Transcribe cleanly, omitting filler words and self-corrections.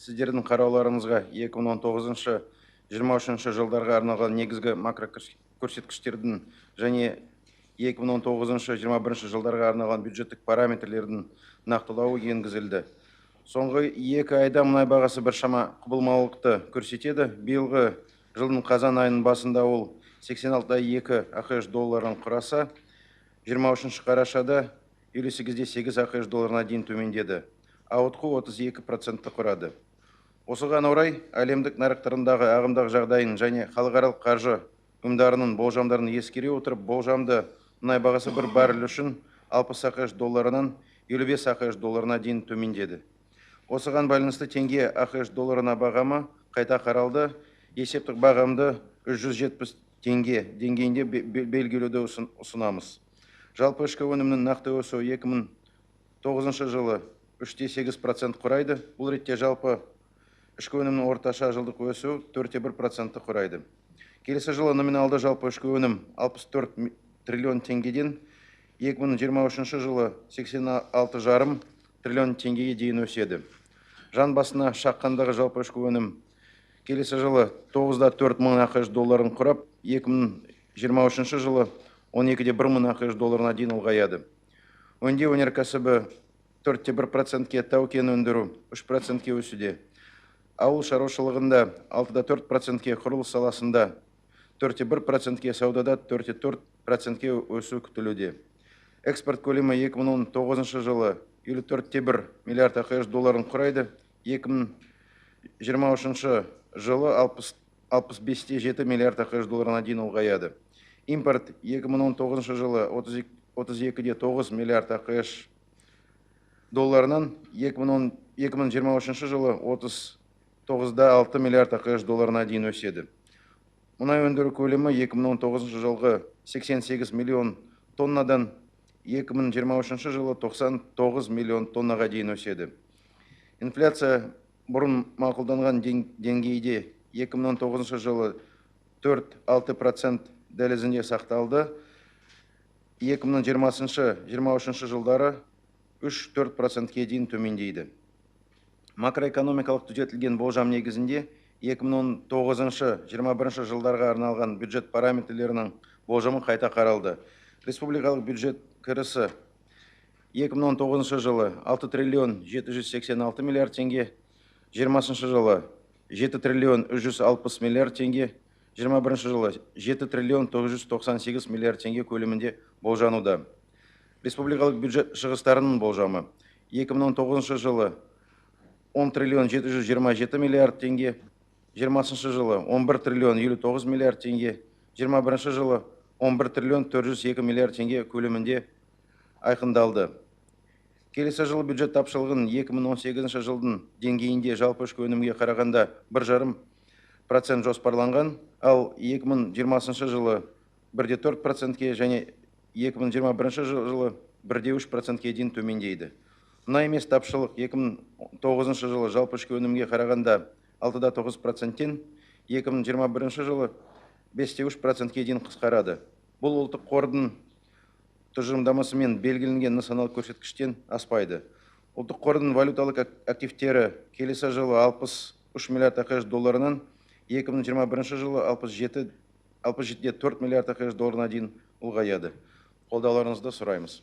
сіздердің қарауларыңызға 2019-23 жылдарға арналған негізгі макрокөрсеткіштердің және 2019-21 жылдарға арналған бюджеттік параметрлердің нақтылауы енгізілді. Соңғы 2 айда мұнай бағасы біршама құбылмалылықты көрсетеді. Биылғы жылдың қазан айының басында ол 86,2 ақш долларын құраса, 23 қарашада 58,8 ақш долларына дейін төмендеді. Ауытқу 32% құрады. Осыған орай, әлемдік нарықтарындағы ағымдағы жағдайын және халықаралық қаржы ұйымдарының болжамдарын ескере отырып, болжамды мұнай бағасы бір баррель үшін 60 ақш долларынан 55 ақш долларына дейін төмендеді. Осыған байланысты теңге ақш долларына бағамы қайта қаралды. Есептік бағамды 370 теңге деңгейінде белгілеуді ұсынамыз. Жалпы ішкі өнімнің нақты өсуі 2009 жылы 3,8% құрайды. Бұл ретте жалпы ішкі өнімнің орташа жылдық өсуі 4,1% құрайды. Келесі жылы номиналды жалпы ішкі өнім 64 триллион теңгеден 2023 жылы 86,5 триллион теңгеге дейін өседі. Жан басына шаққандағы жалпы ішкі өнім келесі жылы 9,4 мың ақш долларын құрап, 2023 жылы 12,1 мың ақш долларына дейін ұлғаяды. Өңдеу өнеркәсібі 4,1%-ке, тау-кен өндіру 3%-ке өсуде. Ауыл шаруашылығында 6,4%-ке, құрылыс саласында 4,1%-ке, саудада 4,4%-ке өсу күтілуде. Экспорт көлемі 2019 жылы 54,1 миллиард ақш долларын құрайды, 2023 жылы 65,7 миллиард ақш долларына дейін ұлғаяды. Импорт 2019 жылы 32,9 миллиард ақш долларынан 2023 жылы 39,6 миллиард ақш долларына дейін өседі. Мұнай өндіру көлемі 2019 жылғы 88 миллион тоннадан 2023 жылы 99 миллион тоннаға дейін өседі. Инфляция бұрын мақұлданған деңгейде 2019 жылы 4,6% дәлізінде сақталды. 2020-23 жылдары 3-4%-ке дейін төмендейді. Макроэкономикалық түзетілген болжам негізінде 2019-21 жылдарға арналған бюджет параметрлерінің болжамы қайта қаралды. Республикалық бюджет кірісі 2019 жылы 6 триллион 786 миллиард теңге, 20 жылы 7 триллион 360 миллиард теңге, 21 жылы 7 триллион 998 миллиард теңге көлемінде болжануда. Республикалық бюджет шығыстарының болжамы 2019 жылы 10 триллион 727 миллиард теңге, 20 жылы 11 триллион 59 миллиард теңге, 21 жылы 11 триллион 402 миллиард теңге көлемінде айқындалды. Келесі жылы бюджет тапшылығын 2018 жылдың деңгейінде жалпы ішкі өнімге қарағанда 1,5% жоспарланған, ал 2020 жылы 1,4%-ке және 2021 жылы 1,3%-ке дейін төмендейді. Мұнай емес тапшылық 2009 жылы жалпы ішкі өнімге қарағанда 6,9%-тен 2021 жылы 5,3%-ке дейін қысқарады. Бұл ұлттық қордың тұжырымдамасымен белгіленген нысаналы көрсеткіштен аспайды. Ұлттық қордың валюталық активтері келесі жылы 63 миллиард ақш долларынан 2021 жылы 67,4 миллиард ақш долларына дейін ұлғаяды. Қолдауларыңызды сұраймыз.